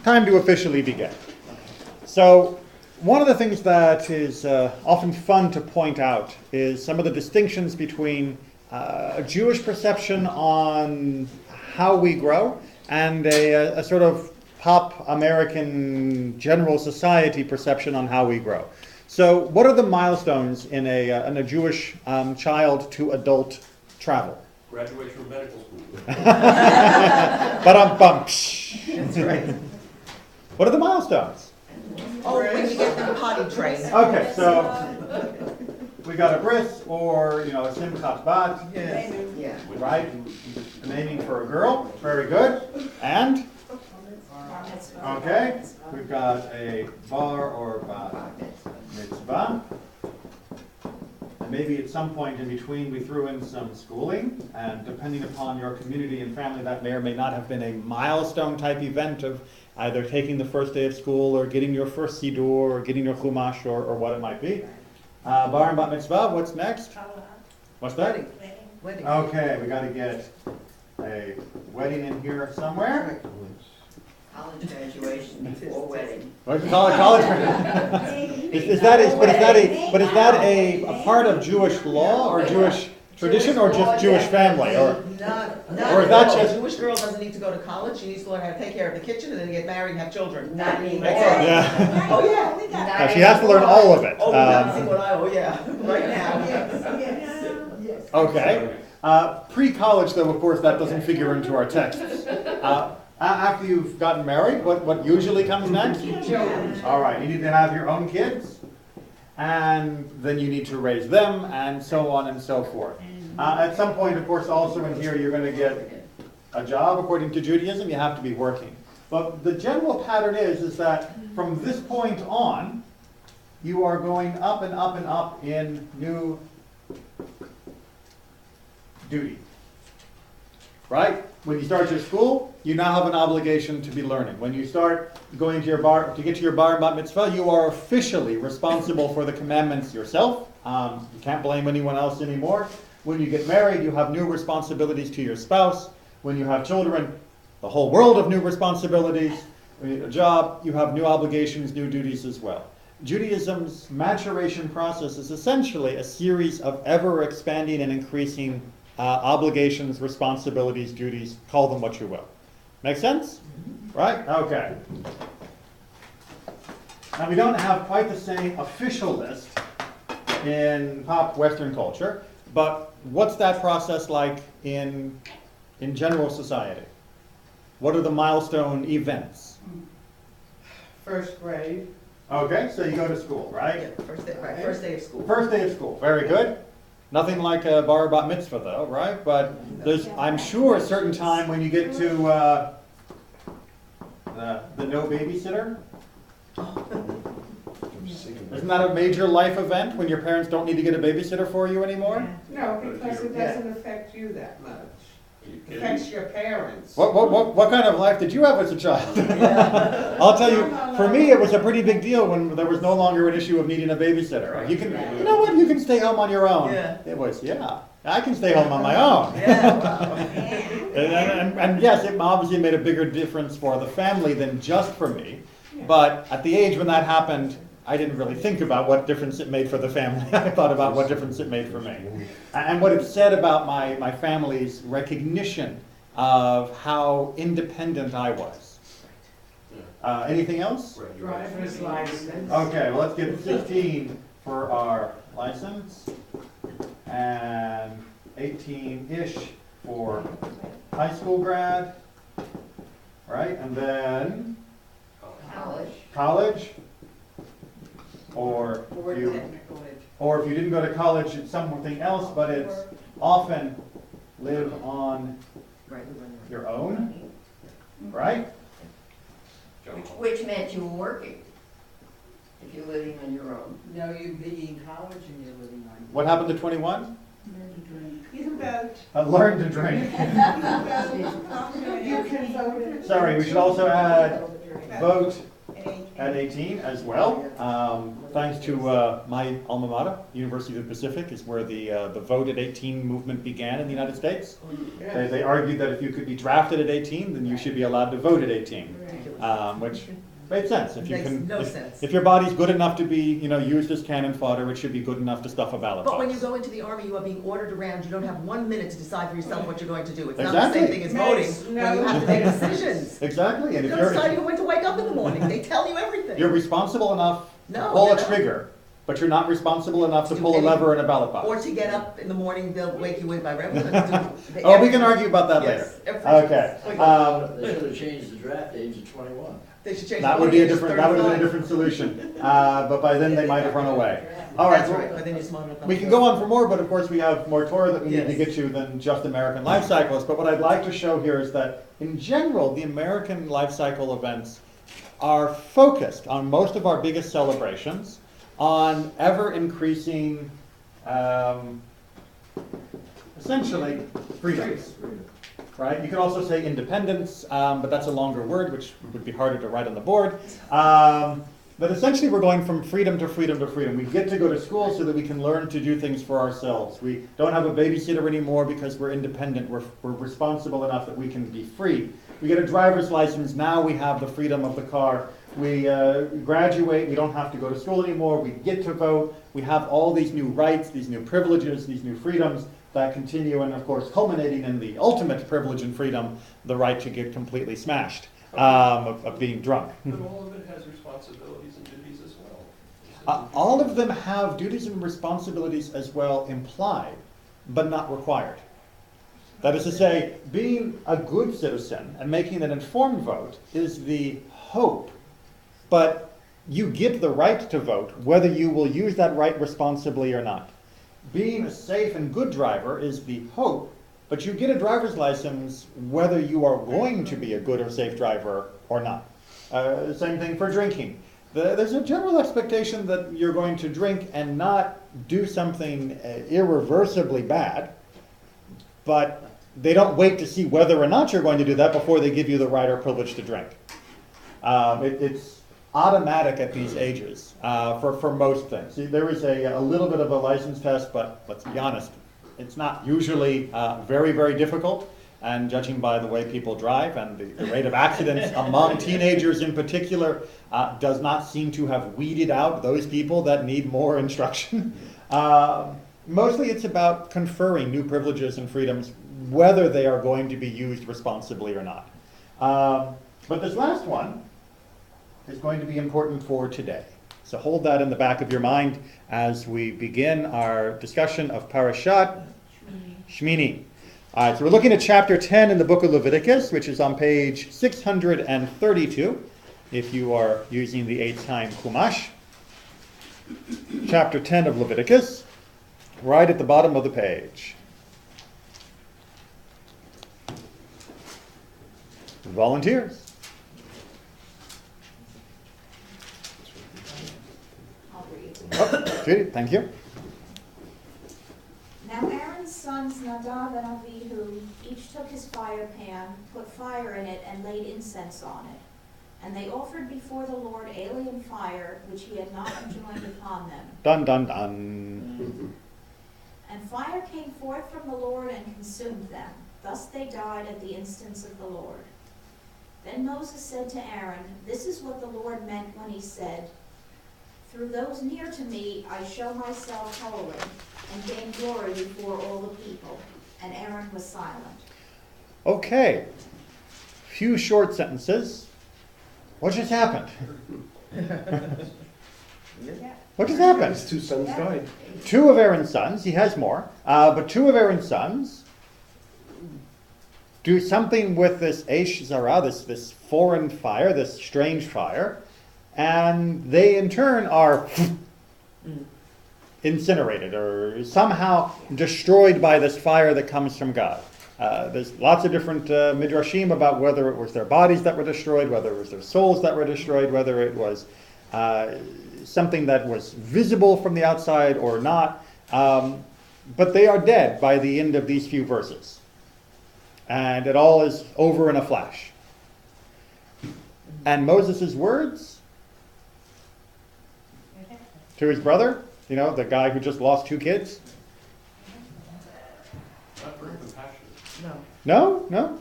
time to officially begin. So one of the things that is often fun to point out is some of the distinctions between a Jewish perception on how we grow and a sort of pop American general society perception on how we grow. So what are the milestones in a Jewish child to adult travel? Graduation from medical school. Ba-dum-bum. That's right. What are the milestones? Oh, when you get them potty trained. Okay, so we got a bris or, a simchat bat, Yes. Yeah. right? Naming for a girl, very good. And, okay, we've got a bar or bat mitzvah. And maybe at some point in between we threw in some schooling, and depending upon your community and family, that may or may not have been a milestone type event of either taking the first day of school or getting your first siddur or getting your chumash or what it might be. Bar and bat mitzvah, what's next? What's that? Wedding. Okay, we got to get a wedding in here somewhere. College graduation before wedding. What do you call it? College? is that a part of Jewish law or Jewish tradition or just Jewish family or? Not Or is that just- a Jewish girl doesn't need to go to college. She needs to learn how to take care of the kitchen and then get married and have children. Not anymore. That's it. Yeah. Oh, yeah. She has to learn all of it. Oh, that's what right now. Okay. Pre-college, though, of course, that doesn't figure into our texts. After you've gotten married, what usually comes next? Children. All right, you need to have your own kids, and then you need to raise them, and so on and so forth. At some point, of course, also in here, you're going to get a job. According to Judaism, you have to be working. But the general pattern is that from this point on, you are going up and up and up in new duty. Right? When you start your school, you now have an obligation to be learning. When you start going to your bar, to get to your bar and bat mitzvah, you are officially responsible for the commandments yourself. You can't blame anyone else anymore. When you get married, you have new responsibilities to your spouse. When you have children, the whole world of new responsibilities. When you get a job, you have new obligations, new duties as well. Judaism's maturation process is essentially a series of ever-expanding and increasing obligations, responsibilities, duties, call them what you will. Make sense? Right? Okay. Now we don't have quite the same official list in pop Western culture, but what's that process like in general society? What are the milestone events? First grade. Okay, so you go to school, right? Yeah, first day of school. First day of school, very good. Nothing like a bar bat mitzvah though, right? But there's, I'm sure, a certain time when you get to the no babysitter. Isn't that a major life event when your parents don't need to get a babysitter for you anymore? No, because it doesn't affect you that much. It affects your parents. What kind of life did you have as a child? I'll tell you, for me it was a pretty big deal when there was no longer an issue of needing a babysitter. You know what, you can stay home on your own. Yeah. It was, I can stay home on my own. Yeah, wow. and yes, it obviously made a bigger difference for the family than just for me. But at the age when that happened, I didn't really think about what difference it made for the family. I thought about what difference it made for me. And what it said about my family's recognition of how independent I was. Anything else? Driver's license. Okay, well, let's get 16 for our license. And 18-ish for high school grad. Right, and then college. Or if you didn't go to college, it's something else, but it's often live on your own, right? Which meant you were working, if you're living on your own. No, you'd be in college and you're living on. What happened to 21? He's about, Learn to drink. you can vote. Sorry, we should also add vote at 18 as well. Thanks to my alma mater, University of the Pacific, is where the vote at 18 movement began in the United States. They argued that if you could be drafted at 18, then you should be allowed to vote at 18. which made sense. If you Makes can, no if, sense. if your body's good enough to be, used as cannon fodder, it should be good enough to stuff a ballot box. But when you go into the army, you are being ordered around, you don't have 1 minute to decide for yourself what you're going to do. It's not the Exactly. same thing as voting, Makes where you no have to make decisions. Exactly, and You if don't decide you're, even when to wake up in the morning, they tell you everything. you're responsible enough to No, pull you're a not. trigger, but you're not responsible enough to Do pull a any- lever in a ballot box. Or to get up in the morning, they'll wake you in by reference. Oh, we can argue about that Yes, later. everything. Okay. They should have changed the draft age to 21. They should change. That the would be a age to different, that would have been a 35. different solution. But by then they might have run away. All right, That's well, right, but then you're smart enough. we can go on for more, but of course we have more Torah that we need to Yes. get to than just American life cycles. But what I'd like to show here is that in general, the American life cycle events are focused on most of our biggest celebrations on ever increasing, essentially, freedoms. Right? You can also say independence, but that's a longer word, which would be harder to write on the board. But essentially, we're going from freedom to freedom to freedom. We get to go to school so that we can learn to do things for ourselves. We don't have a babysitter anymore because we're independent. We're responsible enough that we can be free. We get a driver's license. Now we have the freedom of the car. We graduate. We don't have to go to school anymore. We get to vote. We have all these new rights, these new privileges, these new freedoms that continue, and of course culminating in the ultimate privilege and freedom, the right to get completely smashed, of being drunk. But all of it has responsibilities and duties as well. All of them have duties and responsibilities as well implied, but not required. That is to say, being a good citizen and making an informed vote is the hope, but you get the right to vote whether you will use that right responsibly or not. Being a safe and good driver is the hope, but you get a driver's license whether you are going to be a good or safe driver or not. Same thing for drinking. There's a general expectation that you're going to drink and not do something irreversibly bad, but they don't wait to see whether or not you're going to do that before they give you the right or privilege to drink. It's automatic at these ages for most things. See, there is a little bit of a license test, but let's be honest, it's not usually very, very difficult. And judging by the way people drive and the rate of accidents among teenagers in particular does not seem to have weeded out those people that need more instruction. Mostly it's about conferring new privileges and freedoms, whether they are going to be used responsibly or not. But this last one is going to be important for today. So hold that in the back of your mind as we begin our discussion of Parashat Shemini. All right, so we're looking at chapter 10 in the book of Leviticus, which is on page 632, if you are using the 8-time Chumash. Chapter 10 of Leviticus, right at the bottom of the page. Volunteers. I'll read. Oh, Judy, thank you. Now Aaron's sons Nadab and Abihu each took his fire pan, put fire in it, and laid incense on it. And they offered before the Lord alien fire, which he had not enjoined upon them. Dun, dun, dun. And fire came forth from the Lord and consumed them. Thus they died at the instance of the Lord. Then Moses said to Aaron, "This is what the Lord meant when he said, 'Through those near to me I show myself holy, and gain glory before all the people.'" And Aaron was silent. Okay. Few short sentences. What just happened? What just happened? His two sons died. Two of Aaron's sons, he has more, but two of Aaron's sons do something with this Eish Zara, this foreign fire, this strange fire, and they in turn are incinerated or somehow destroyed by this fire that comes from God. There's lots of different midrashim about whether it was their bodies that were destroyed, whether it was their souls that were destroyed, whether it was something that was visible from the outside or not. But they are dead by the end of these few verses. And it all is over in a flash. And Moses' words to his brother, you know, the guy who just lost 2 kids. Not very compassionate. No. No, no.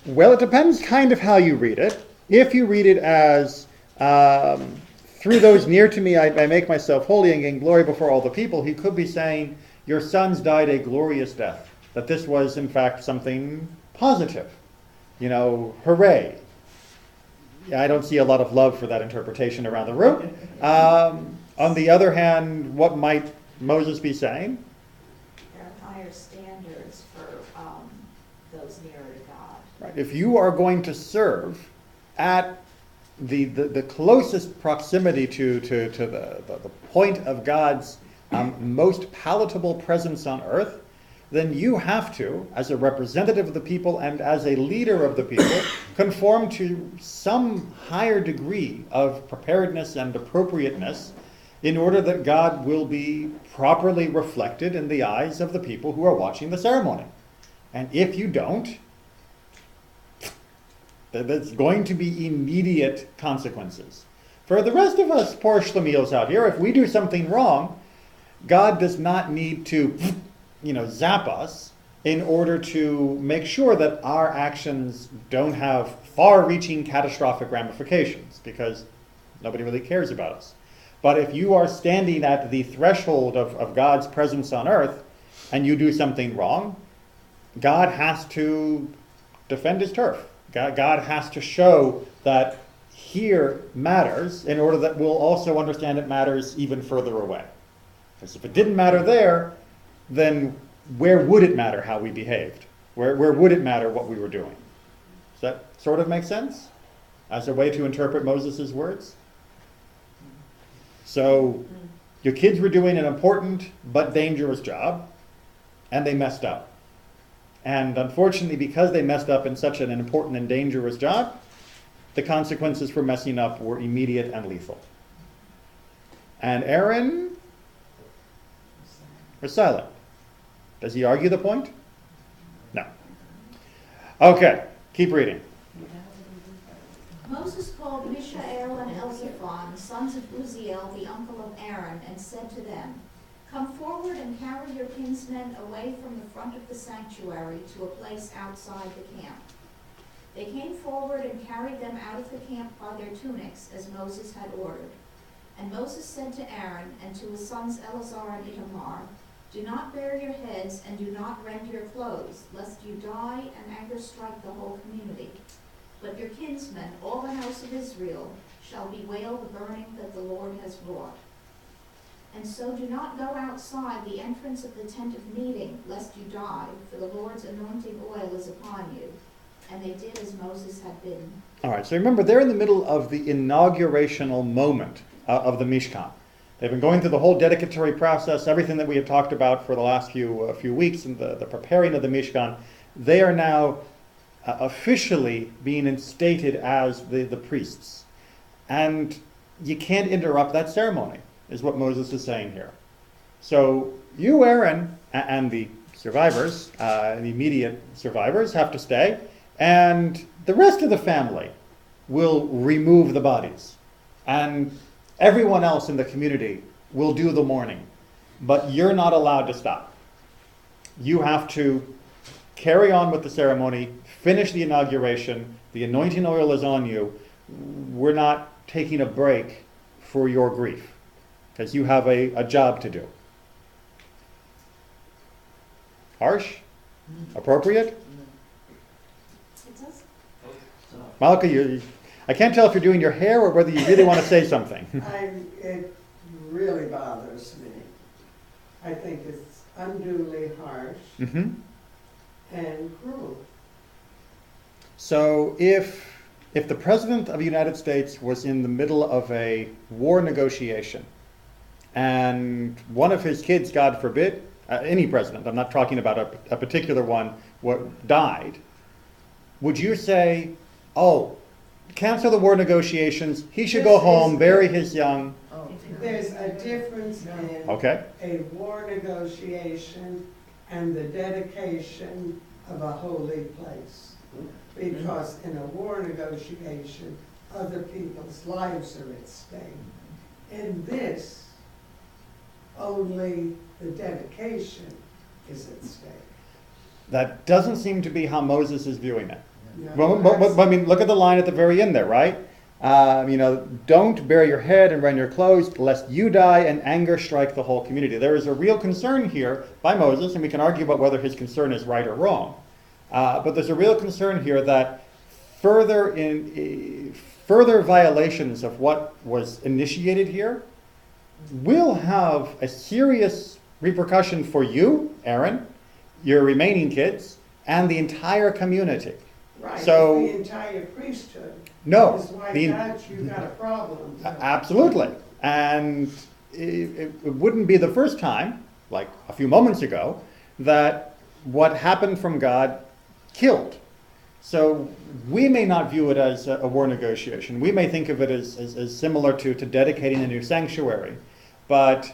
Well, it depends kind of how you read it. If you read it as, through those near to me I make myself holy and gain glory before all the people, he could be saying, your sons died a glorious death. That this was, in fact, something positive. You know, hooray. I don't see a lot of love for that interpretation around the room. On the other hand, what might Moses be saying? There are higher standards for those nearer to God. Right. If you are going to serve at the closest proximity to the point of God's most palatable presence on earth, then you have to, as a representative of the people and as a leader of the people, conform to some higher degree of preparedness and appropriateness in order that God will be properly reflected in the eyes of the people who are watching the ceremony. And if you don't, there's going to be immediate consequences. For the rest of us poor schlemiels out here, if we do something wrong, God does not need to zap us in order to make sure that our actions don't have far-reaching catastrophic ramifications, because nobody really cares about us. But if you are standing at the threshold of God's presence on earth and you do something wrong, God has to defend his turf. God has to show that here matters in order that we'll also understand it matters even further away. Because if it didn't matter there, then where would it matter how we behaved? Where would it matter what we were doing? Does that sort of make sense? As a way to interpret Moses' words? So, your kids were doing an important but dangerous job, and they messed up. And unfortunately, because they messed up in such an important and dangerous job, the consequences for messing up were immediate and lethal. And Aaron was silent. Does he argue the point? No. Okay, keep reading. Moses called Mishael and Elzaphan, sons of Uzziel, the uncle of Aaron, and said to them, come forward and carry your kinsmen away from the front of the sanctuary to a place outside the camp. They came forward and carried them out of the camp by their tunics, as Moses had ordered. And Moses said to Aaron and to his sons Eleazar and Ithamar, do not bare your heads and do not rend your clothes, lest you die and anger strike the whole community. But your kinsmen, all the house of Israel, shall bewail the burning that the Lord has wrought. And so do not go outside the entrance of the tent of meeting, lest you die, for the Lord's anointing oil is upon you. And they did as Moses had bidden. All right, so remember, they're in the middle of the inaugurational moment of the Mishkan. They've been going through the whole dedicatory process, everything that we have talked about for the last few weeks, and the preparing of the Mishkan. They are now officially being instated as the priests. And you can't interrupt that ceremony, is what Moses is saying here. So you, Aaron, and the survivors, the immediate survivors, have to stay, and the rest of the family will remove the bodies. And everyone else in the community will do the mourning. But you're not allowed to stop. You have to carry on with the ceremony, finish the inauguration, the anointing oil is on you. We're not taking a break for your grief, because you have a job to do. Harsh? Appropriate? It does. Malka, I can't tell if you're doing your hair or whether you really want to say something. It really bothers me. I think it's unduly harsh Mm-hmm. and cruel. So if the President of the United States was in the middle of a war negotiation and one of his kids, God forbid, any president, I'm not talking about a particular one, died, would you say, oh, cancel the war negotiations, he should go home, bury his young? There's a difference in Okay. a war negotiation and the dedication of a holy place. Because in a war negotiation, other people's lives are at stake. In this, only the dedication is at stake. That doesn't seem to be how Moses is viewing it. No, Well, I mean, look at the line at the very end there, right? Don't bare your head and rend your clothes, lest you die and anger strike the whole community. There is a real concern here by Moses, and we can argue about whether his concern is right or wrong. But there's a real concern here that further violations of what was initiated here will have a serious repercussion for you, Aaron, your remaining kids, and the entire community. Right, So- the entire priesthood. No, Is wiped the- out, you got a problem. Absolutely. And it wouldn't be the first time, like a few moments ago, that what happened from God killed. So we may not view it as a war negotiation. We may think of it as similar to dedicating a new sanctuary. But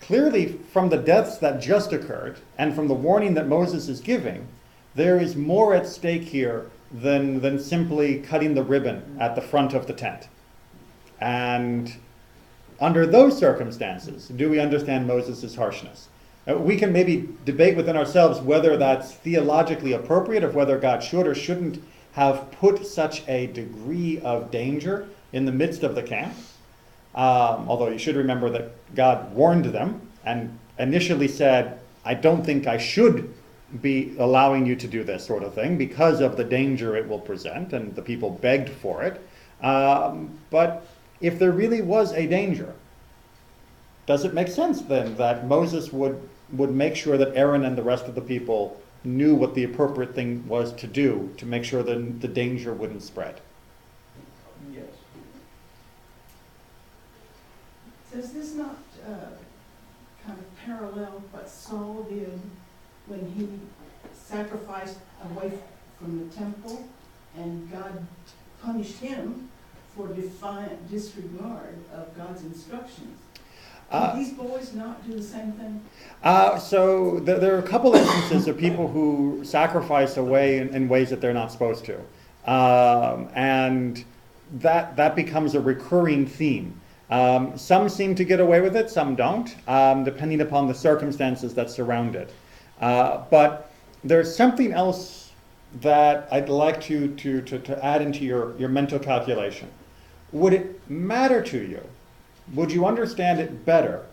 clearly from the deaths that just occurred and from the warning that Moses is giving, there is more at stake here than simply cutting the ribbon at the front of the tent. And under those circumstances, do we understand Moses' harshness? We can maybe debate within ourselves whether that's theologically appropriate, or whether God should or shouldn't have put such a degree of danger in the midst of the camp. Although you should remember that God warned them and initially said, I don't think I should be allowing you to do this sort of thing because of the danger it will present, and the people begged for it. But if there really was a danger, does it make sense then that Moses would make sure that Aaron and the rest of the people knew what the appropriate thing was to do to make sure that the danger wouldn't spread? Yes. Does this not kind of parallel what Saul did when he sacrificed away from the temple, and God punished him for defiant disregard of God's instructions? Can these boys not do the same thing? So there are a couple instances of people who sacrifice away in ways that they're not supposed to. And that becomes a recurring theme. Some seem to get away with it, some don't, depending upon the circumstances that surround it. But there's something else that I'd like to add into your mental calculation. Would it matter to you? Would you understand it better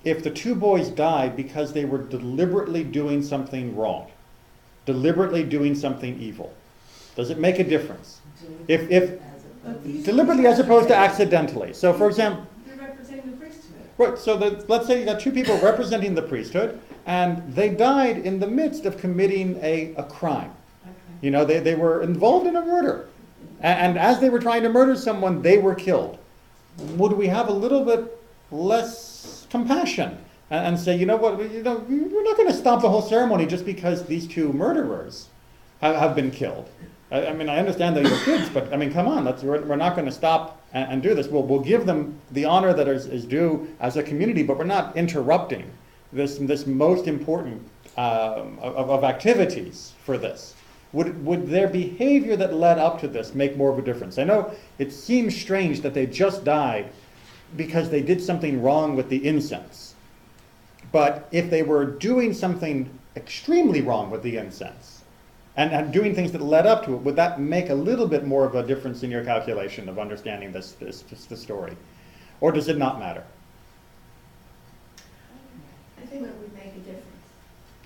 if the two boys died because they were deliberately doing something wrong, deliberately doing something evil? Does it make a difference? If deliberately as opposed to accidentally. So for example, They're representing the priesthood. right, so let's say you got two people representing the priesthood, and they died in the midst of committing a crime. Okay. They were involved in a murder. And as they were trying to murder someone, they were killed. Would we have a little bit less compassion and say, you know what, we're not going to stop the whole ceremony just because these two murderers have been killed? I mean, I understand they're your kids, but I mean, come on, we're not going to stop and do this. We'll give them the honor that is due as a community, but we're not interrupting this most important of activities for this. Would their behavior that led up to this make more of a difference? I know it seems strange that they just died because they did something wrong with the incense. But if they were doing something extremely wrong with the incense and doing things that led up to it, would that make a little bit more of a difference in your calculation of understanding this story? Or does it not matter? I think it would make a difference.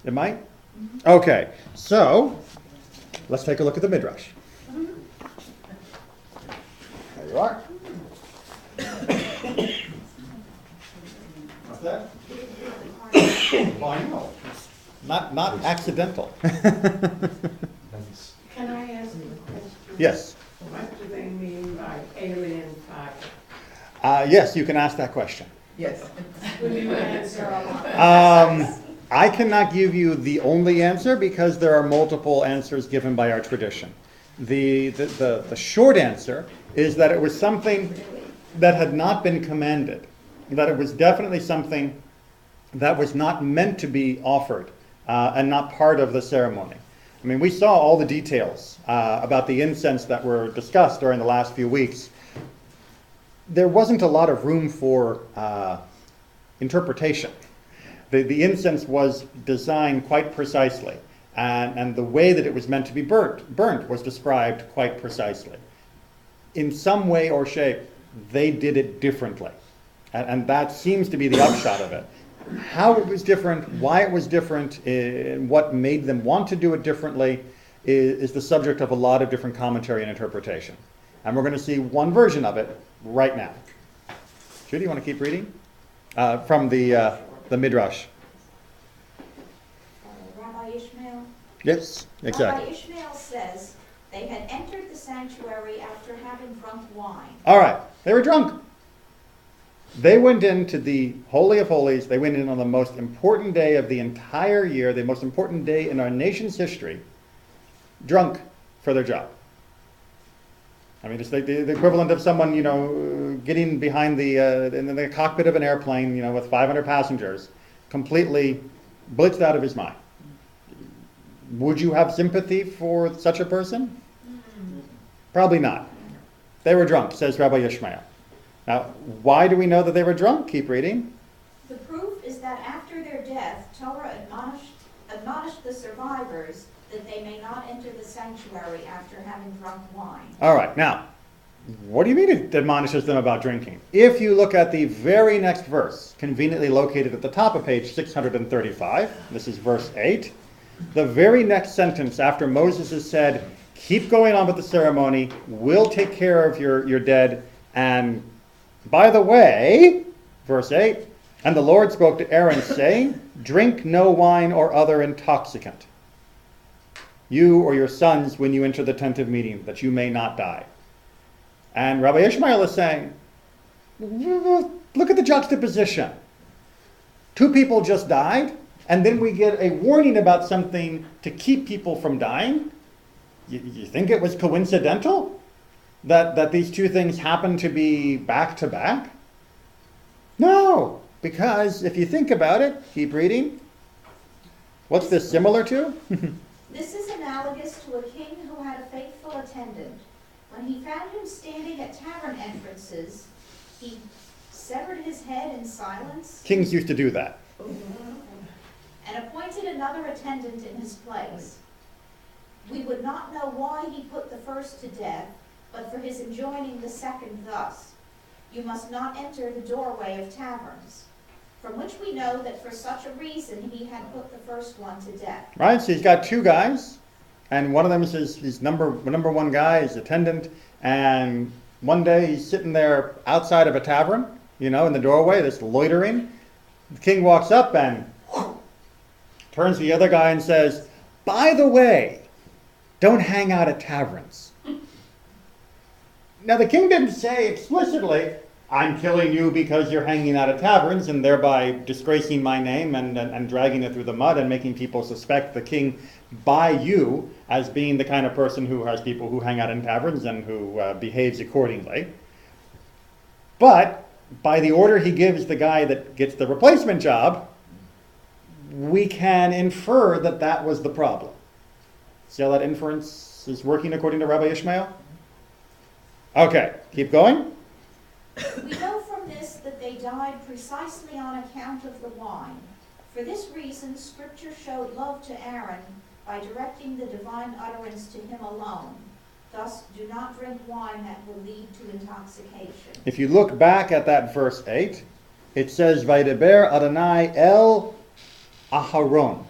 It might? Okay, so let's take a look at the Midrash. There you are. What's that? Oh, I know. Not accidental. Can I ask you a question? Yes. What do they mean by alien fire? Yes, you can ask that question. Yes. Will you answer a lot? I cannot give you the only answer because there are multiple answers given by our tradition. The short answer is that it was something that had not been commanded, that it was definitely something that was not meant to be offered and not part of the ceremony. I mean, we saw all the details about the incense that were discussed during the last few weeks. There wasn't a lot of room for interpretation. The incense was designed quite precisely. And the way that it was meant to be burnt was described quite precisely. In some way or shape, they did it differently. And that seems to be the upshot of it. How it was different, why it was different, and what made them want to do it differently is the subject of a lot of different commentary and interpretation. And we're going to see one version of it right now. Judy, you want to keep reading? From the Midrash. Rabbi Ishmael? Yes, exactly. Rabbi Ishmael says they had entered the sanctuary after having drunk wine. All right, they were drunk. They went into the Holy of Holies. They went in on the most important day of the entire year, the most important day in our nation's history, drunk for their job. I mean, it's like the equivalent of someone, getting behind in the cockpit of an airplane, with 500 passengers, completely blitzed out of his mind. Would you have sympathy for such a person? Probably not. They were drunk, says Rabbi Ishmael. Now, why do we know that they were drunk? Keep reading. The proof is that after their death, Torah admonished the survivors that they may not enter the sanctuary after having drunk wine. All right, now, what do you mean it admonishes them about drinking? If you look at the very next verse, conveniently located at the top of page 635, this is verse 8, the very next sentence after Moses has said, keep going on with the ceremony, we'll take care of your dead, and by the way, verse 8, and the Lord spoke to Aaron, saying, drink no wine or other intoxicant, you or your sons, when you enter the tent of meeting, that you may not die. And Rabbi Ishmael is saying, look at the juxtaposition. Two people just died, and then we get a warning about something to keep people from dying. You think it was coincidental that these two things happen to be back to back? No, because if you think about it, keep reading. What's this similar to? This is analogous to a king who had a faithful attendant. When he found him standing at tavern entrances, he severed his head in silence Kings used to do that. and appointed another attendant in his place. We would not know why he put the first to death, but for his enjoining the second thus, you must not enter the doorway of taverns, from which we know that for such a reason he had put the first one to death. Right, so he's got two guys, and one of them is his number one guy, his attendant, and one day he's sitting there outside of a tavern, in the doorway, that's loitering. The king walks up and turns to the other guy and says, by the way, don't hang out at taverns. Now the king didn't say explicitly, I'm killing you because you're hanging out at taverns and thereby disgracing my name and dragging it through the mud and making people suspect the king by you as being the kind of person who has people who hang out in taverns and who behaves accordingly. But by the order he gives the guy that gets the replacement job, we can infer that that was the problem. See how that inference is working according to Rabbi Ishmael? Okay, keep going. We know from this that they died precisely on account of the wine. For this reason, Scripture showed love to Aaron by directing the divine utterance to him alone. Thus, do not drink wine that will lead to intoxication. If you look back at that verse 8, it says, Vaydeber Adonai El Aharon.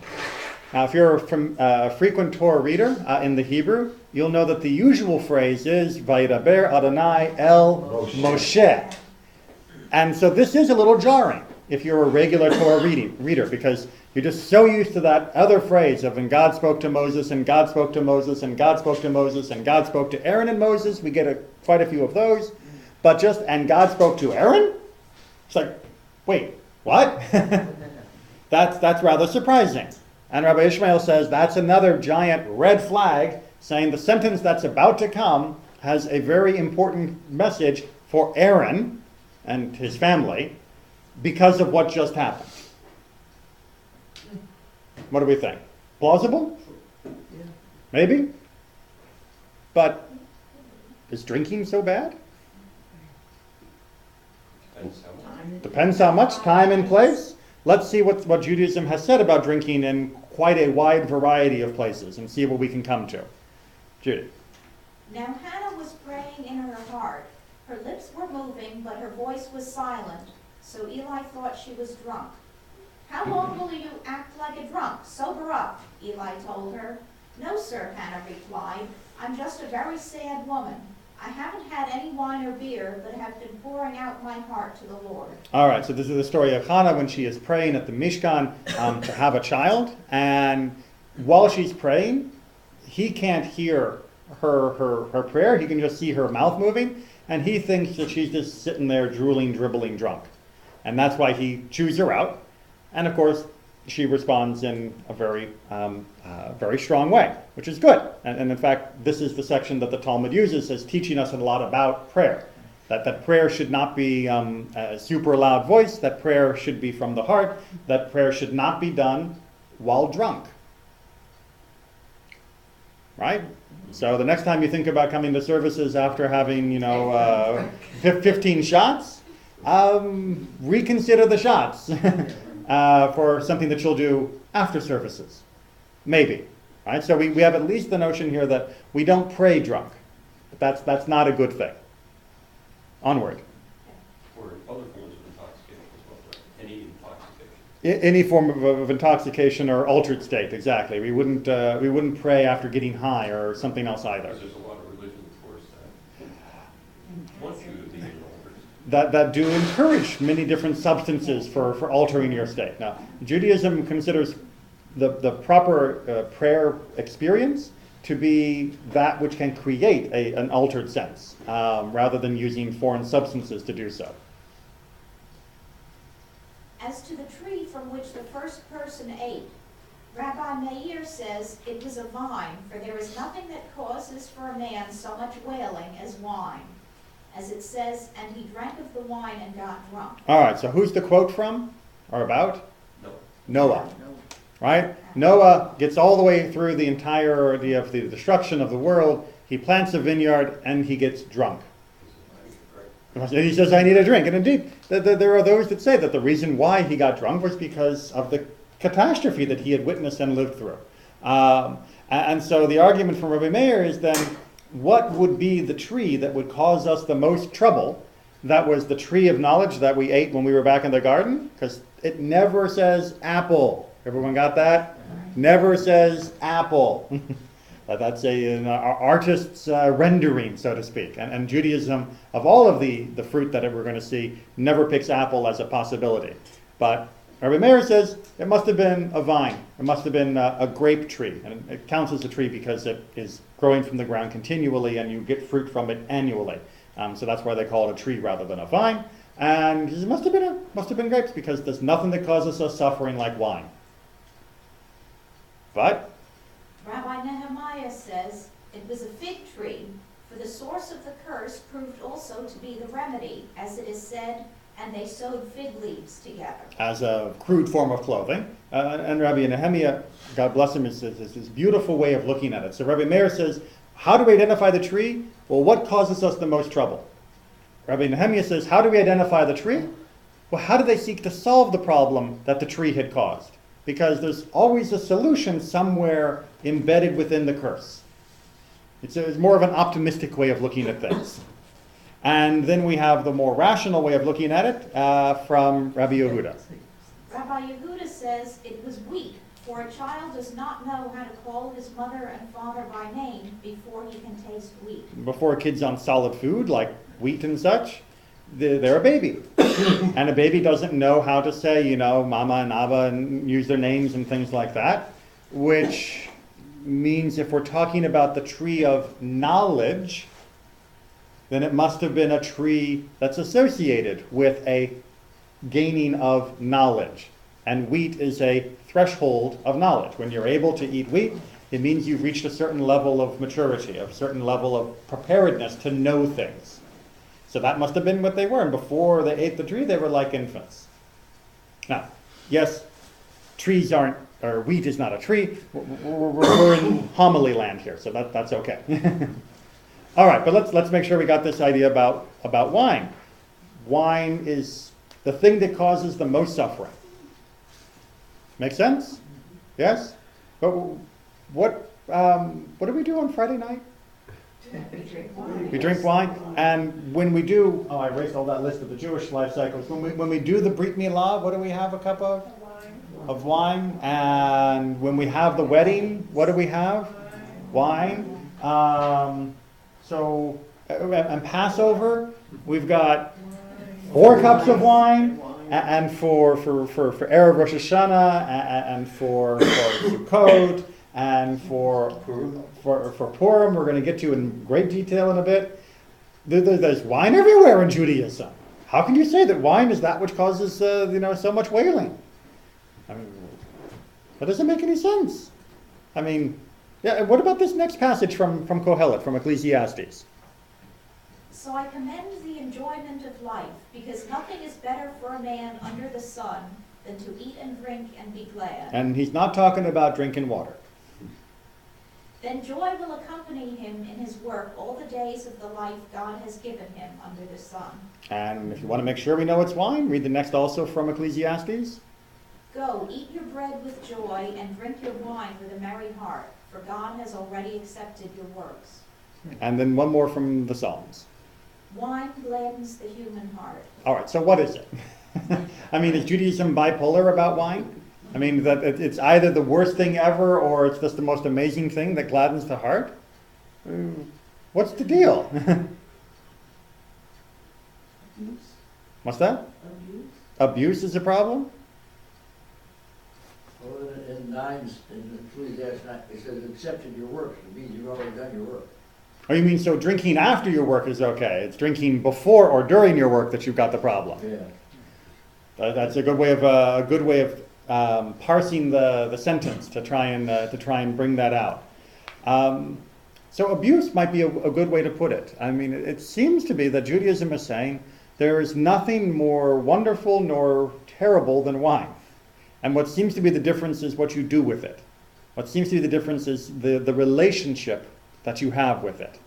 Now, if you're a frequent Torah reader in the Hebrew, you'll know that the usual phrase is Vaydaber Adonai El Moshe. And so this is a little jarring if you're a regular Torah reader, because you're just so used to that other phrase of, and God spoke to Moses, and God spoke to Moses, and God spoke to Moses, and God spoke to Aaron and Moses. We get quite a few of those. But just, and God spoke to Aaron? It's like, wait, what? That's rather surprising. And Rabbi Ishmael says that's another giant red flag saying the sentence that's about to come has a very important message for Aaron and his family because of what just happened. What do we think? Plausible? Maybe? But is drinking so bad? Depends how much. Depends how much, time and place. Let's see what Judaism has said about drinking in quite a wide variety of places and see what we can come to. Judy. Now Hannah was praying in her heart. Her lips were moving, but her voice was silent, so Eli thought she was drunk. How long will you act like a drunk? Sober up, Eli told her. No, sir, Hannah replied. I'm just a very sad woman. I haven't had any wine or beer, but have been pouring out my heart to the Lord. All right, so this is the story of Hannah when she is praying at the Mishkan to have a child. And while she's praying, he can't hear her prayer. He can just see her mouth moving. And he thinks that she's just sitting there drooling, dribbling drunk. And that's why he chews her out. And of course, she responds in a very strong way, which is good. And in fact, this is the section that the Talmud uses as teaching us a lot about prayer. That prayer should not be a super loud voice, that prayer should be from the heart, that prayer should not be done while drunk. Right? So the next time you think about coming to services after having, 15 shots, reconsider the shots for something that you'll do after services. Maybe. Right? So we have at least the notion here that we don't pray drunk. That's not a good thing. Onward. Or other forms of intoxication as well, right? Any intoxication. Any form of intoxication or altered state, exactly. We wouldn't pray after getting high or something else either. Because there's a lot of religion, of course, that wants you to be in altars. That do encourage many different substances for altering your state. Now, Judaism considers the proper prayer experience to be that which can create an altered sense, rather than using foreign substances to do so. As to the tree from which the first person ate, Rabbi Meir says it was a vine, for there is nothing that causes for a man so much wailing as wine. As it says, and he drank of the wine and got drunk. All right, so who's the quote from or about? No. Noah. Right? Noah gets all the way through the entirety of the destruction of the world. He plants a vineyard and he gets drunk. And he says, I need a drink. And indeed, there are those that say that the reason why he got drunk was because of the catastrophe that he had witnessed and lived through. And so the argument from Rabbi Meir is then, what would be the tree that would cause us the most trouble? That was the tree of knowledge that we ate when we were back in the garden, because it never says apple. Everyone got that? Never says apple. That's an artist's rendering, so to speak. And Judaism, of all of the fruit that we're going to see, never picks apple as a possibility. But Rabbi Meir says it must have been a vine. It must have been a grape tree. And it counts as a tree because it is growing from the ground continually and you get fruit from it annually. So that's why they call it a tree rather than a vine. And it must have been grapes because there's nothing that causes us suffering like wine. But Rabbi Nehemiah says it was a fig tree, for the source of the curse proved also to be the remedy, as it is said, and they sewed fig leaves together. As a crude form of clothing. And Rabbi Nehemiah, God bless him, is this beautiful way of looking at it. So Rabbi Meir says, how do we identify the tree? Well, what causes us the most trouble? Rabbi Nehemiah says, how do we identify the tree? Well, how do they seek to solve the problem that the tree had caused? Because there's always a solution somewhere embedded within the curse. It's more of an optimistic way of looking at things. And then we have the more rational way of looking at it from Rabbi Yehuda. Rabbi Yehuda says it was wheat, for a child does not know how to call his mother and father by name before he can taste wheat. Before a kid's on solid food like wheat and such, they're a baby. And a baby doesn't know how to say, mama and abba and use their names and things like that, which means if we're talking about the tree of knowledge, then it must have been a tree that's associated with a gaining of knowledge. And wheat is a threshold of knowledge. When you're able to eat wheat, it means you've reached a certain level of maturity, a certain level of preparedness to know things. So that must have been what they were. And before they ate the tree, they were like infants. Now, yes, trees aren't, or wheat is not a tree. We're in homily land here, so that's okay. All right, but let's make sure we got this idea about wine. Wine is the thing that causes the most suffering. Make sense? Yes? But what do we do on Friday night? We drink wine, and when we do, oh, I erased all that list of the Jewish life cycles. When we do the Brit Milah, what do we have a cup of? Of wine. And when we have the wedding, what do we have? Wine. And Passover, we've got 4 cups of wine, and for Erev Rosh Hashanah, and for Sukkot, and for Purim, we're going to get to in great detail in a bit. There's wine everywhere in Judaism. How can you say that wine is that which causes so much wailing? I mean, that doesn't make any sense. I mean, yeah. What about this next passage from Kohelet, from Ecclesiastes? So I commend the enjoyment of life, because nothing is better for a man under the sun than to eat and drink and be glad. And he's not talking about drinking water. Then joy will accompany him in his work all the days of the life God has given him under the sun. And if you want to make sure we know it's wine, read the next also from Ecclesiastes. Go, eat your bread with joy and drink your wine with a merry heart, for God has already accepted your works. And then one more from the Psalms. Wine gladdens the human heart. All right, so what is it? I mean, is Judaism bipolar about wine? I mean, that it's either the worst thing ever or it's just the most amazing thing that gladdens the heart? What's the deal? Abuse, What's that? abuse. Abuse is a problem? Well, in nines, in Ecclesiastes 9, it says, accepted your works. It means you've already done your work. Oh, you mean so drinking after your work is okay? It's drinking before or during your work that you've got the problem. Yeah. That's a good way of parsing the sentence to try and bring that out. So abuse might be a good way to put it. I mean, it seems to be that Judaism is saying there is nothing more wonderful nor terrible than wine. And what seems to be the difference is what you do with it. What seems to be the difference is the relationship that you have with it.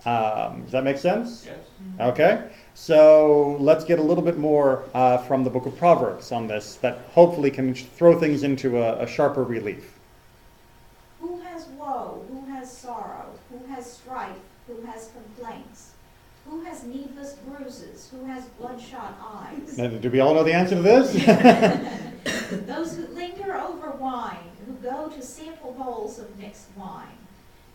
Does that make sense? Yes. Okay. So let's get a little bit more from the book of Proverbs on this that hopefully can throw things into a sharper relief. Who has woe? Who has sorrow? Who has strife? Who has complaints? Who has needless bruises? Who has bloodshot eyes? Now, do we all know the answer to this? Those who linger over wine, who go to sample bowls of mixed wine.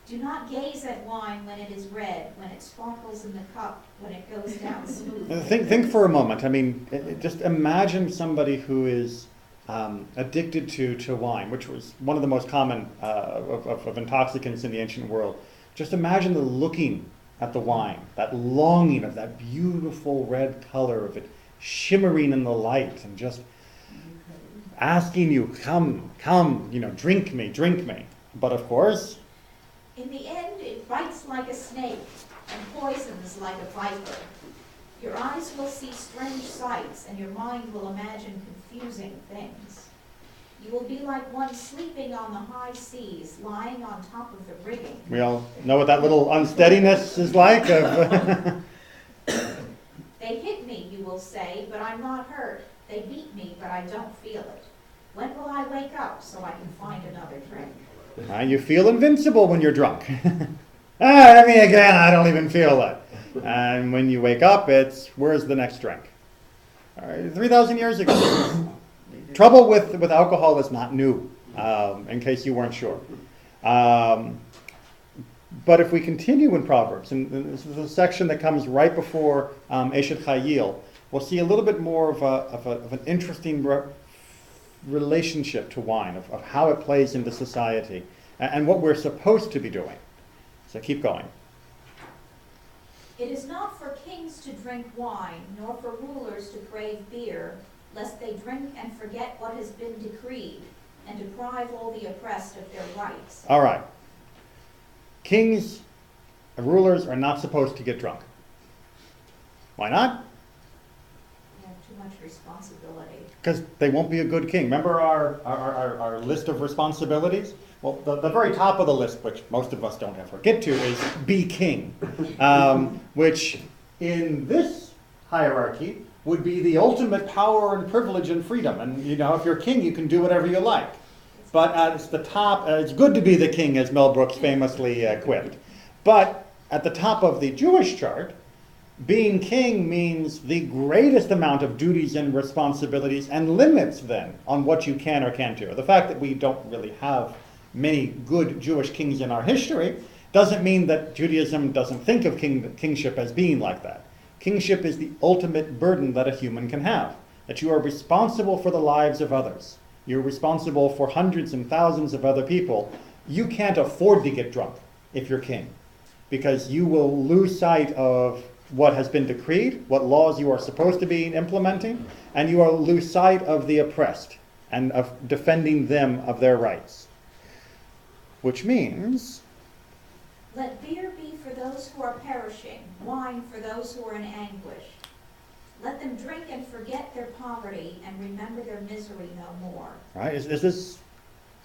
Do not gaze at wine when it is red, when it sparkles in the cup, when it goes down smoothly. Think for a moment. I mean, just imagine somebody who is addicted to wine, which was one of the most common of intoxicants in the ancient world. Just imagine the looking at the wine, that longing of that beautiful red color of it shimmering in the light and just asking you, come, drink me. But of course, In the end, it bites like a snake and poisons like a viper. Your eyes will see strange sights, and your mind will imagine confusing things. You will be like one sleeping on the high seas, lying on top of the rigging. we all know what that little unsteadiness is like. They hit me, you will say, but I'm not hurt. They beat me, but I don't feel it. When will I wake up so I can find another drink? You feel invincible when you're drunk. Again, I don't even feel it. And when you wake up, it's, where's the next drink? 3,000 years ago. Trouble with alcohol is not new, in case you weren't sure. But if we continue in Proverbs, and this is the section that comes right before Eshet Chayil, we'll see a little bit more of an interesting relationship to wine, of how it plays into society, and what we're supposed to be doing. So keep going. It is not for kings to drink wine, nor for rulers to crave beer, lest they drink and forget what has been decreed, and deprive all the oppressed of their rights. All right. Kings and rulers are not supposed to get drunk. Why not? They have too much responsibility. Because they won't be a good king. Remember our list of responsibilities? Well, the very top of the list, which most of us don't ever get to, is be king, which in this hierarchy would be the ultimate power and privilege and freedom. And if you're king, you can do whatever you like. But at the top, it's good to be the king, as Mel Brooks famously quipped. But at the top of the Jewish chart, being king means the greatest amount of duties and responsibilities and limits then on what you can or can't do. The fact that we don't really have many good Jewish kings in our history doesn't mean that Judaism doesn't think of kingship as being like that. Kingship is the ultimate burden that a human can have, that you are responsible for the lives of others. You're responsible for hundreds and thousands of other people. You can't afford to get drunk if you're king, because you will lose sight of what has been decreed, what laws you are supposed to be implementing, and you will lose sight of the oppressed and of defending them of their rights. Which means, Let beer be for those who are perishing, wine for those who are in anguish. Let them drink and forget their poverty and remember their misery no more. right, is this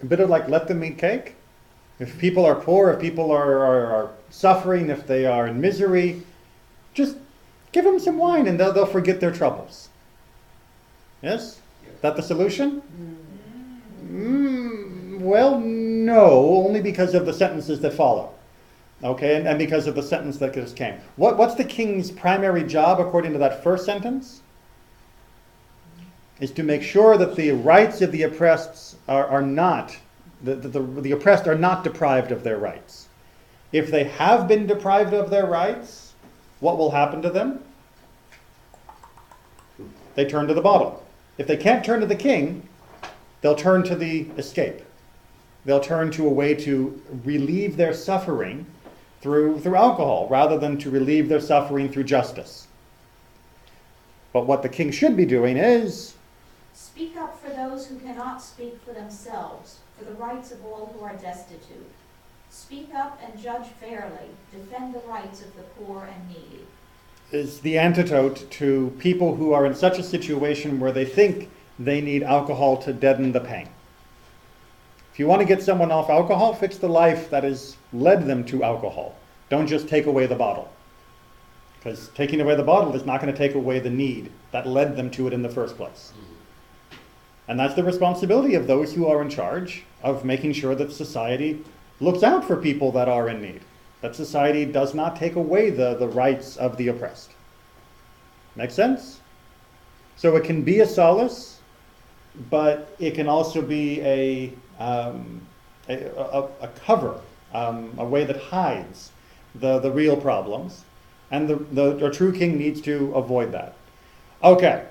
a bit of like let them eat cake? If people are poor, if people are suffering, if they are in misery, just give them some wine and they'll forget their troubles. Yes? Is that the solution? Well, no, only because of the sentences that follow. Okay, and because of the sentence that just came. What's the king's primary job according to that first sentence? Is to make sure that the rights of the oppressed are not, the oppressed are not deprived of their rights. If they have been deprived of their rights, what will happen to them? They turn to the bottle. If they can't turn to the king, they'll turn to the escape. They'll turn to a way to relieve their suffering through alcohol, rather than to relieve their suffering through justice. But what the king should be doing is, Speak up for those who cannot speak for themselves, for the rights of all who are destitute. Speak up and judge fairly. Defend the rights of the poor and needy. is the antidote to people who are in such a situation where they think they need alcohol to deaden the pain. If you want to get someone off alcohol, fix the life that has led them to alcohol. Don't just take away the bottle. Because taking away the bottle is not going to take away the need that led them to it in the first place. And that's the responsibility of those who are in charge of making sure that society looks out for people that are in need. That society does not take away the rights of the oppressed. Make sense? So it can be a solace, but it can also be a cover, a way that hides the real problems. And the true king needs to avoid that. Okay,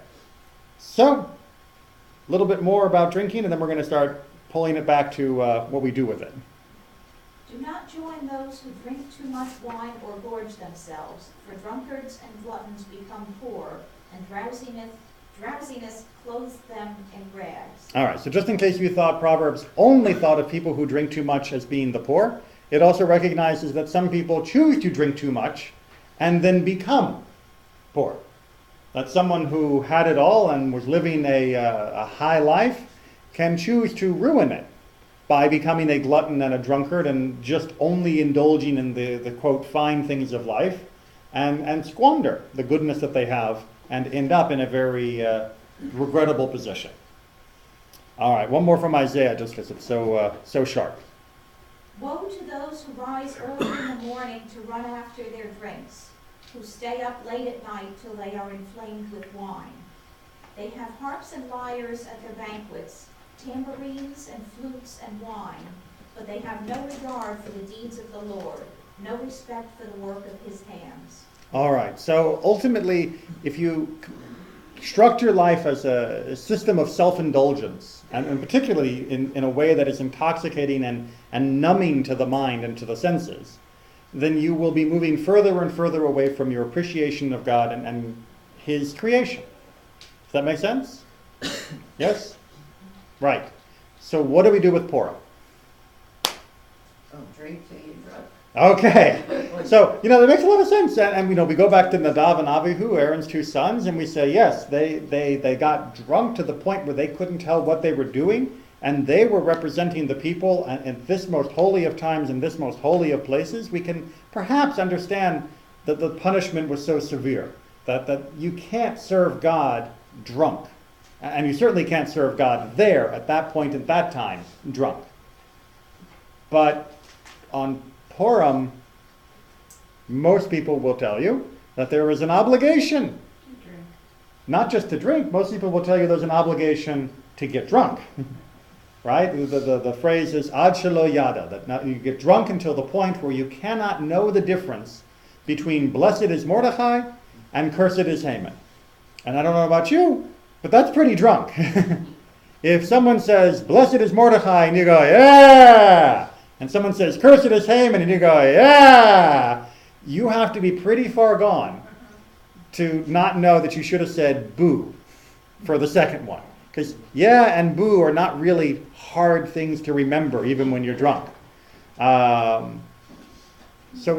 so a little bit more about drinking, and then we're going to start pulling it back to what we do with it. Do not join those who drink too much wine or gorge themselves, for drunkards and gluttons become poor, and drowsiness clothes them in rags. All right, so just in case you thought Proverbs only thought of people who drink too much as being the poor, it also recognizes that some people choose to drink too much and then become poor. That someone who had it all and was living a high life can choose to ruin it by becoming a glutton and a drunkard and just only indulging in the quote, fine things of life and squander the goodness that they have and end up in a very regrettable position. All right, one more from Isaiah, just because it's so sharp. Woe to those who rise early in the morning to run after their drinks, who stay up late at night till they are inflamed with wine. They have harps and lyres at their banquets, tambourines and flutes and wine, but they have no regard for the deeds of the Lord, no respect for the work of his hands. All right, so ultimately, if you structure life as a system of self-indulgence, and particularly in a way that is intoxicating and numbing to the mind and to the senses, then you will be moving further and further away from your appreciation of God and his creation. Does that make sense? Yes? Right. So what do we do with Purim? Don't drink till you're drunk. Okay. So, that makes a lot of sense. And we go back to Nadav and Abihu, Aaron's two sons, and we say, yes, they got drunk to the point where they couldn't tell what they were doing, and they were representing the people in this most holy of times, in this most holy of places. We can perhaps understand that the punishment was so severe, that you can't serve God drunk. And you certainly can't serve God there at that point at that time drunk. But on Purim, most people will tell you that there is an obligation. Not just to drink, most people will tell you there's an obligation to get drunk. Right? The phrase is ad shelo yada, that now you get drunk until the point where you cannot know the difference between blessed is Mordechai and cursed is Haman. And I don't know about you, but that's pretty drunk. If someone says, blessed is Mordechai, and you go, yeah! And someone says, cursed is Haman, and you go, yeah! You have to be pretty far gone to not know that you should have said boo for the second one. Because yeah and boo are not really hard things to remember, even when you're drunk. So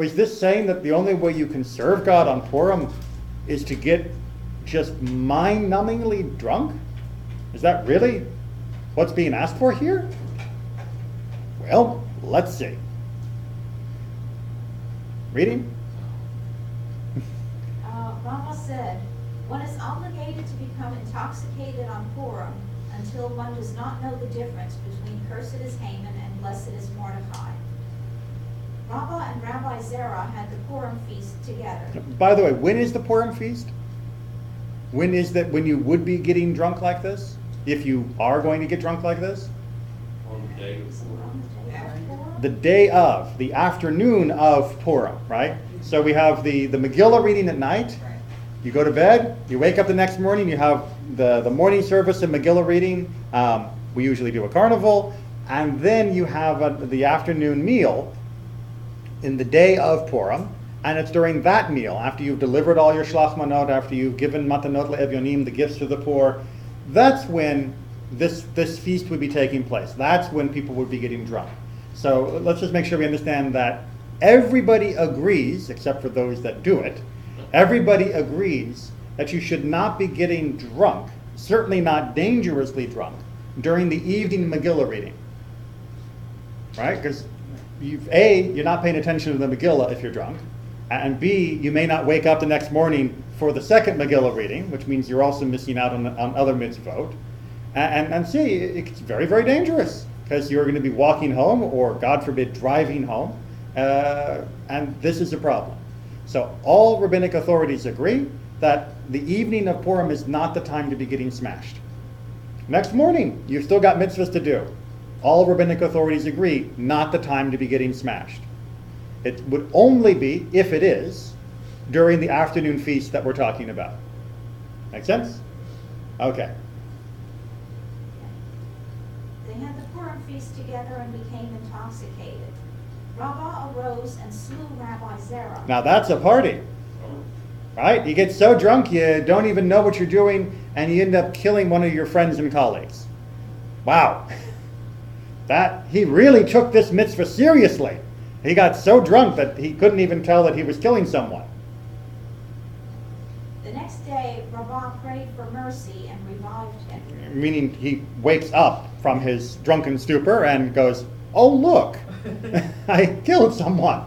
is this saying that the only way you can serve God on Purim is to get just mind-numbingly drunk? Is that really what's being asked for here? Well, let's see. Reading? Rama said, one is obligated to become intoxicated on Purim until one does not know the difference between cursed is Haman and blessed is Mordecai. Rabbah and Rabbi Zerah had the Purim feast together. By the way, when is the Purim feast? When is that when you would be getting drunk like this? If you are going to get drunk like this? On the day Is it before. on the day of Purim? The day of, the afternoon of Purim, right? So we have the Megillah reading at night. You go to bed, you wake up the next morning, you have the morning service and Megillah reading. We usually do a carnival. And then you have the afternoon meal in the day of Purim. And it's during that meal, after you've delivered all your shlach manot, after you've given matanot le'evyonim, the gifts to the poor, that's when this feast would be taking place. That's when people would be getting drunk. So let's just make sure we understand that everybody agrees, except for those that do it, everybody agrees that you should not be getting drunk, certainly not dangerously drunk, during the evening Megillah reading. Right? Because you're not paying attention to the Megillah if you're drunk. And B, you may not wake up the next morning for the second Megillah reading, which means you're also missing out on other mitzvot. And C, it's very, very dangerous because you're going to be walking home or, God forbid, driving home. And this is a problem. So all rabbinic authorities agree that the evening of Purim is not the time to be getting smashed. Next morning, you've still got mitzvahs to do. All rabbinic authorities agree, not the time to be getting smashed. It would only be, if it is, during the afternoon feast that we're talking about. Make sense? Okay. They had the Purim feast together and became intoxicated. Rabbah arose and slew Rabbi Zerah. Now that's a party. Right? You get so drunk you don't even know what you're doing and you end up killing one of your friends and colleagues. Wow. That he really took this mitzvah seriously. He got so drunk that he couldn't even tell that he was killing someone. The next day, Rabbah prayed for mercy and revived him. Meaning he wakes up from his drunken stupor and goes, oh look, I killed someone.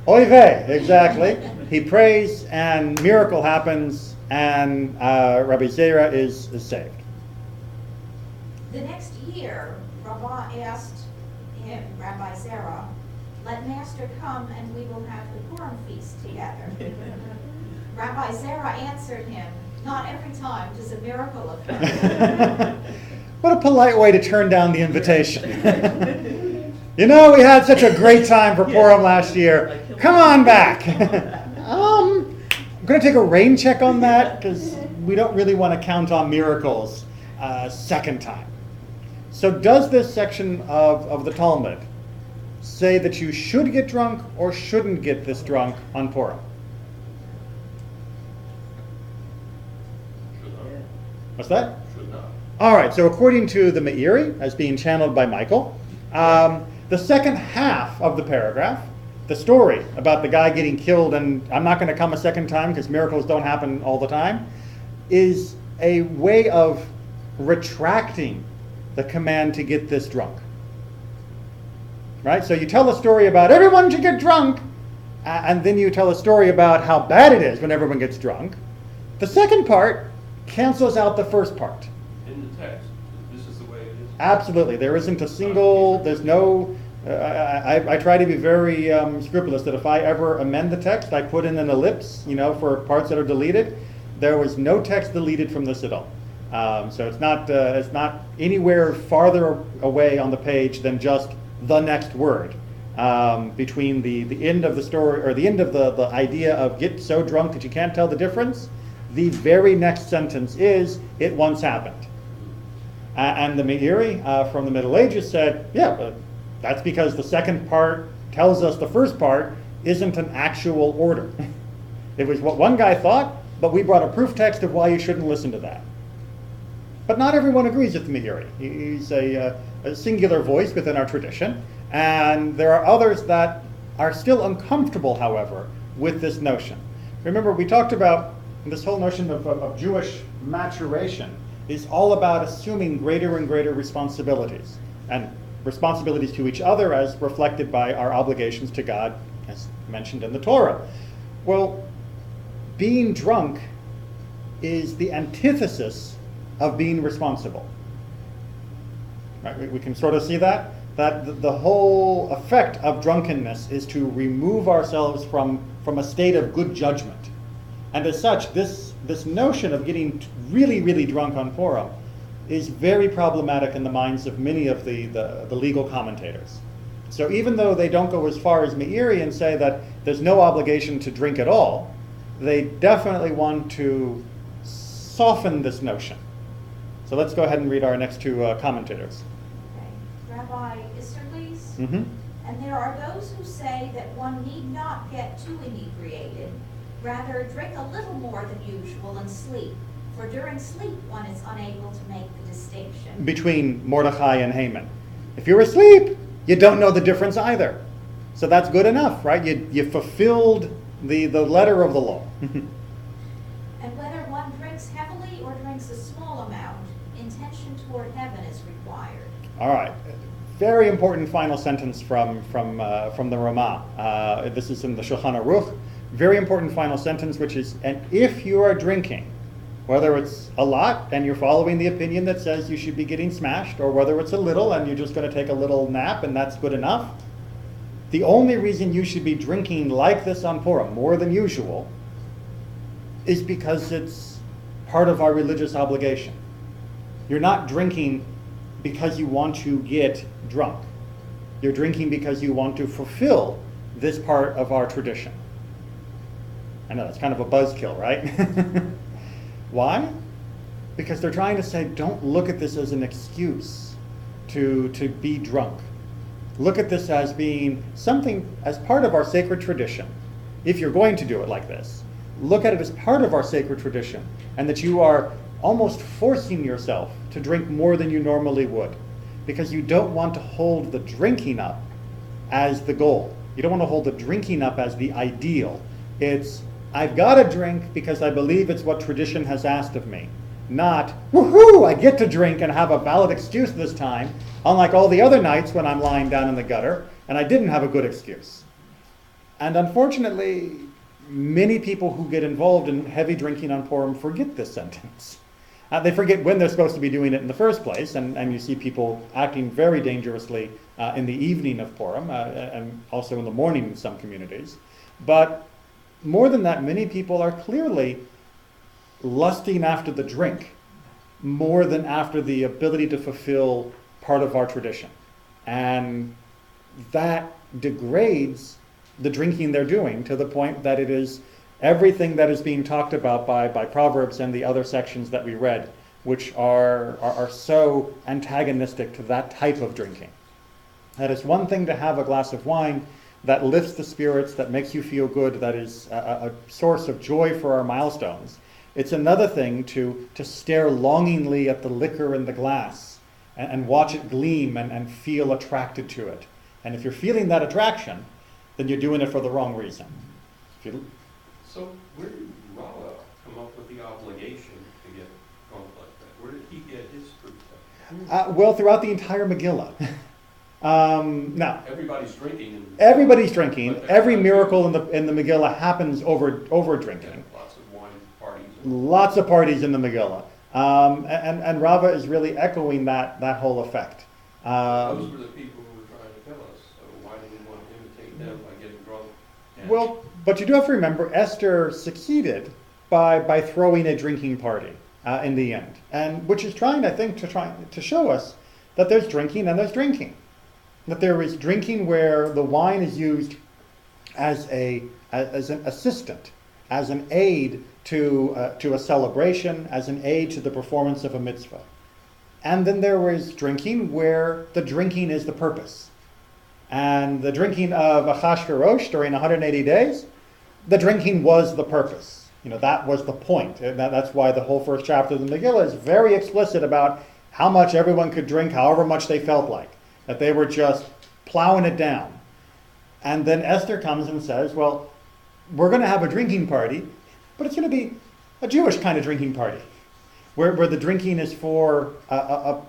Oy vey, exactly. He prays and miracle happens and Rabbi Zerah is saved. The next year, Rabbah asked him, Rabbi Zerah, let Master come and we will have the Purim feast together. Rabbi Zerah answered him, not every time does a miracle occur. What a polite way to turn down the invitation. You know, we had such a great time for Purim last year. Come on back. I'm going to take a rain check on that because we don't really want to count on miracles second time. So does this section of the Talmud say that you should get drunk or shouldn't get this drunk on Purim? Should not. What's that? Should not. All right, so according to the Meiri, as being channeled by Michael, the second half of the paragraph, the story about the guy getting killed and I'm not going to come a second time because miracles don't happen all the time, is a way of retracting the command to get this drunk. Right? So you tell a story about everyone should get drunk, and then you tell a story about how bad it is when everyone gets drunk. The second part cancels out the first part. in the text, this is the way it is. Absolutely. There isn't a single, there's no, I try to be very scrupulous that if I ever amend the text, I put in an ellipse, for parts that are deleted. There was no text deleted from this at all. So it's not anywhere farther away on the page than just the next word. Between the end of the story, or the end of the idea of get so drunk that you can't tell the difference, the very next sentence is, it once happened. And the Meiri from the Middle Ages said, yeah, but that's because the second part tells us the first part isn't an actual order. It was what one guy thought, but we brought a proof text of why you shouldn't listen to that. But not everyone agrees with the Meiri. He's a singular voice within our tradition, and there are others that are still uncomfortable, however, with this notion. Remember, we talked about this whole notion of Jewish maturation is all about assuming greater and greater responsibilities, and responsibilities to each other as reflected by our obligations to God, as mentioned in the Torah. Well, being drunk is the antithesis of being responsible. Right? We can sort of see that the whole effect of drunkenness is to remove ourselves from a state of good judgment. And as such, this notion of getting really, really drunk on Purim is very problematic in the minds of many of the legal commentators. So even though they don't go as far as Meiri and say that there's no obligation to drink at all, they definitely want to soften this notion. So let's go ahead and read our next two commentators. Okay. Rabbi Isserles, Mm-hmm. and there are those who say that one need not get too inebriated, rather drink a little more than usual and sleep, for during sleep one is unable to make the distinction. Between Mordechai and Haman. If you're asleep, you don't know the difference either. So that's good enough, right? You fulfilled the letter of the law. And whether one drinks heavily or drinks a small amount, intention toward heaven is required. All right. Very important final sentence from the Ramah. This is in the Shulchan Aruch. Very important final sentence, which is, and if you are drinking, whether it's a lot and you're following the opinion that says you should be getting smashed, or whether it's a little and you're just going to take a little nap and that's good enough, the only reason you should be drinking like this on Purim, more than usual, is because it's part of our religious obligation. You're not drinking because you want to get drunk. You're drinking because you want to fulfill this part of our tradition. I know, that's kind of a buzzkill, right? Why? Because they're trying to say, don't look at this as an excuse to be drunk. Look at this as being something, as part of our sacred tradition. If you're going to do it like this, look at it as part of our sacred tradition, and that you are almost forcing yourself to drink more than you normally would, because you don't want to hold the drinking up as the goal. You don't want to hold the drinking up as the ideal. It's, I've got to drink because I believe it's what tradition has asked of me. Not, woohoo, I get to drink and have a valid excuse this time, unlike all the other nights when I'm lying down in the gutter and I didn't have a good excuse. And unfortunately, many people who get involved in heavy drinking on Purim forget this sentence. They forget when they're supposed to be doing it in the first place, and you see people acting very dangerously in the evening of Purim, and also in the morning in some communities. But more than that, many people are clearly lusting after the drink more than after the ability to fulfill part of our tradition. And that degrades the drinking they're doing to the point that it is everything that is being talked about by Proverbs and the other sections that we read, which are so antagonistic to that type of drinking. That it's one thing to have a glass of wine that lifts the spirits, that makes you feel good, that is a source of joy for our milestones. It's another thing to stare longingly at the liquor in the glass and watch it gleam and feel attracted to it. And if you're feeling that attraction, then you're doing it for the wrong reason. So where did Rava come up with the obligation to get drunk like that? Where did he get his proof of? Well, throughout the entire Megillah. Now, Everybody's drinking. everybody's drinking. Every miracle in the Megillah happens over drinking. Lots of wine parties. Lots of parties in the Megillah. And Rava is really echoing that whole effect. Those were the people who were trying to kill us, so why do we want to imitate them by getting drunk? And Well, but you do have to remember, Esther succeeded by throwing a drinking party in the end, and which is trying, I think, to show us that there's drinking and there's drinking, that there is drinking where the wine is used as an assistant, as an aid to a celebration, as an aid to the performance of a mitzvah, and then there is drinking where the drinking is the purpose. And the drinking of Achashverosh during 180 days, the drinking was the purpose. That was the point. And that's why the whole first chapter of the Megillah is very explicit about how much everyone could drink, however much they felt like. That they were just plowing it down. And then Esther comes and says, well, we're going to have a drinking party, but it's going to be a Jewish kind of drinking party, where the drinking is for a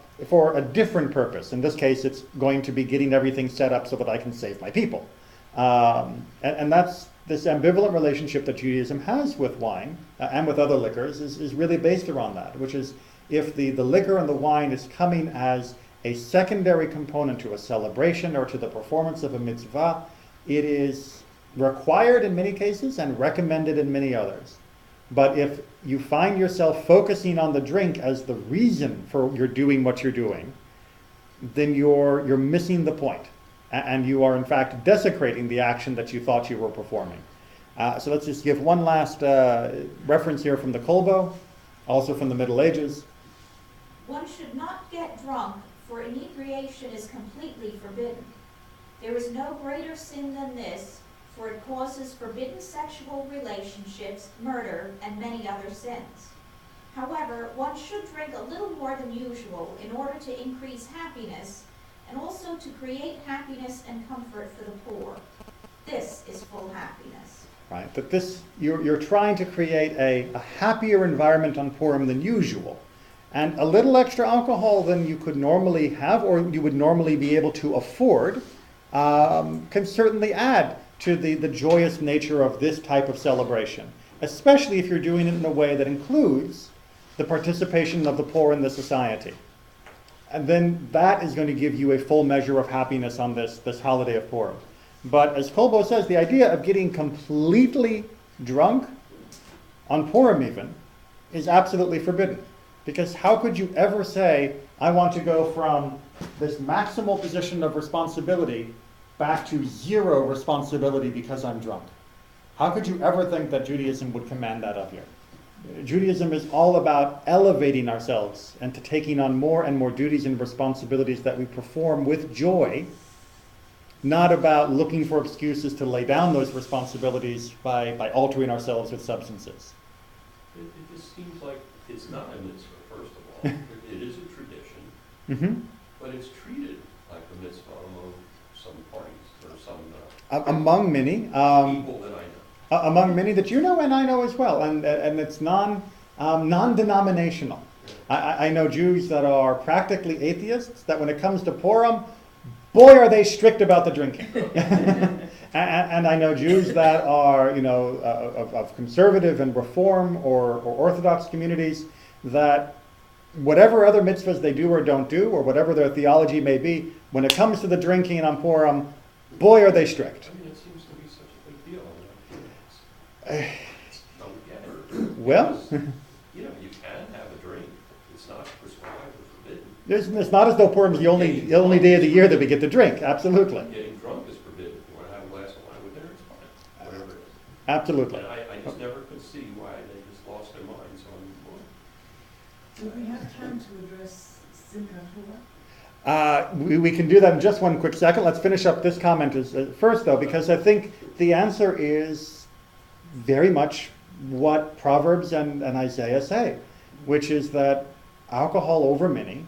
different purpose. In this case, it's going to be getting everything set up so that I can save my people. And that's this ambivalent relationship that Judaism has with wine and with other liquors is really based around that, which is if the liquor and the wine is coming as a secondary component to a celebration or to the performance of a mitzvah, it is required in many cases and recommended in many others. But if you find yourself focusing on the drink as the reason for you're doing what you're doing, then you're missing the point. And you are in fact desecrating the action that you thought you were performing. So let's just give one last reference here from the Kolbo, also from the Middle Ages. One should not get drunk, for inebriation is completely forbidden. There is no greater sin than this, for it causes forbidden sexual relationships, murder, and many other sins. However, one should drink a little more than usual in order to increase happiness, and also to create happiness and comfort for the poor. This is full happiness. Right, that this you're trying to create a happier environment on Purim than usual. And a little extra alcohol than you could normally have or you would normally be able to afford can certainly add to the joyous nature of this type of celebration, especially if you're doing it in a way that includes the participation of the poor in the society. And then that is going to give you a full measure of happiness on this holiday of Purim. But as Kolbo says, the idea of getting completely drunk, on Purim even, is absolutely forbidden. Because how could you ever say, I want to go from this maximal position of responsibility back to zero responsibility because I'm drunk? How could you ever think that Judaism would command that of you? Judaism is all about elevating ourselves and to taking on more and more duties and responsibilities that we perform with joy, not about looking for excuses to lay down those responsibilities by altering ourselves with substances. It just seems like it's not a mitzvah, first of all. It is a tradition, Mm-hmm. but it's treated like a mitzvah among some parties or some Among many. people that I know. Among many that you know and I know as well, and it's non-denominational. I know Jews that are practically atheists, that when it comes to Purim, boy are they strict about the drinking. And I know Jews that are, of conservative and reform or Orthodox communities, that whatever other mitzvahs they do or don't do, or whatever their theology may be, when it comes to the drinking on Purim, boy are they strict. I mean, it seems to be such a big deal. Don't get it. Well, Because, you can have a drink. It's not prescribed or forbidden. it's not as though Purim's the only day of the year that we get to drink. Absolutely. Getting drunk is forbidden. If you want to have a glass of wine with dinner, it's fine. Whatever it is. Absolutely. And I just never could see why they just lost their minds on Do we have time to address Simchat Torah? We can do that in just one quick second. Let's finish up this comment first, though, because I think the answer is very much what Proverbs and Isaiah say, which is that alcohol over many,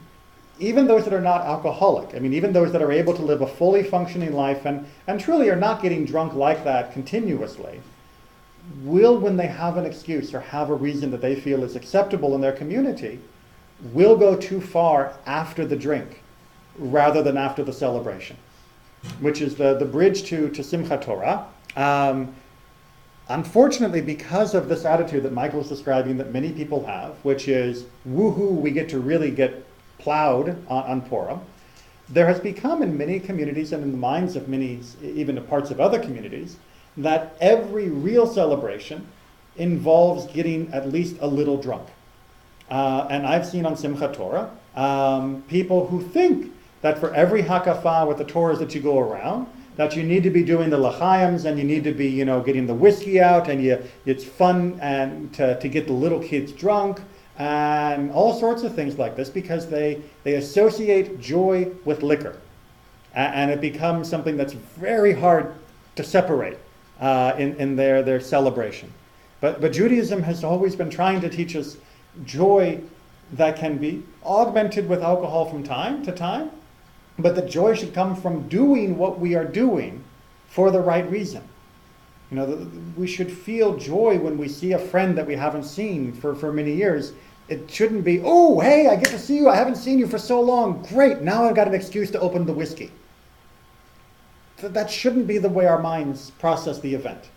even those that are not alcoholic, even those that are able to live a fully functioning life and truly are not getting drunk like that continuously, will, when they have an excuse or have a reason that they feel is acceptable in their community, will go too far after the drink rather than after the celebration, which is the bridge to Simchat Torah. unfortunately, because of this attitude that Michael's describing that many people have, which is, woohoo, we get to really get plowed on Purim, there has become in many communities and in the minds of many, even in parts of other communities, that every real celebration involves getting at least a little drunk. And I've seen on Simchat Torah people who think that for every hakafah with the Torahs that you go around, that you need to be doing the lachayims and you need to be, getting the whiskey out and it's fun and to get the little kids drunk and all sorts of things like this because they associate joy with liquor. And it becomes something that's very hard to separate in their celebration. But Judaism has always been trying to teach us joy that can be augmented with alcohol from time to time, but the joy should come from doing what we are doing for the right reason. We should feel joy when we see a friend that we haven't seen for many years. It shouldn't be, oh, hey, I get to see you. I haven't seen you for so long. Great, now I've got an excuse to open the whiskey. That shouldn't be the way our minds process the event.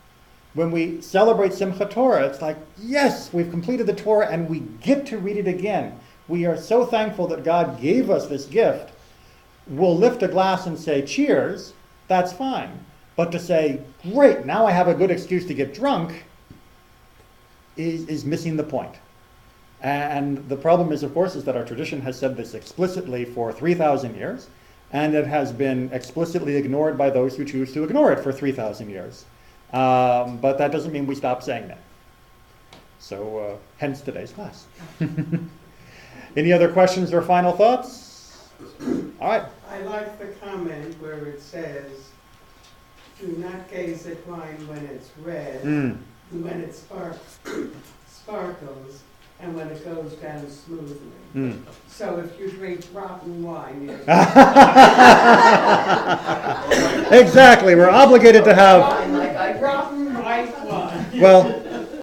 When we celebrate Simchat Torah, it's like, yes, we've completed the Torah and we get to read it again. We are so thankful that God gave us this gift. We'll lift a glass and say, cheers, that's fine. But to say, great, now I have a good excuse to get drunk, is missing the point. And the problem is, of course, is that our tradition has said this explicitly for 3,000 years, and it has been explicitly ignored by those who choose to ignore it for 3,000 years. But that doesn't mean we stop saying that. So, hence today's class. Any other questions or final thoughts? All right. I like the comment where it says, do not gaze at wine when it's red, when it sparkles, and when it goes down smoothly. So if you drink rotten wine, you're exactly, we're obligated to have rotten white wine. well,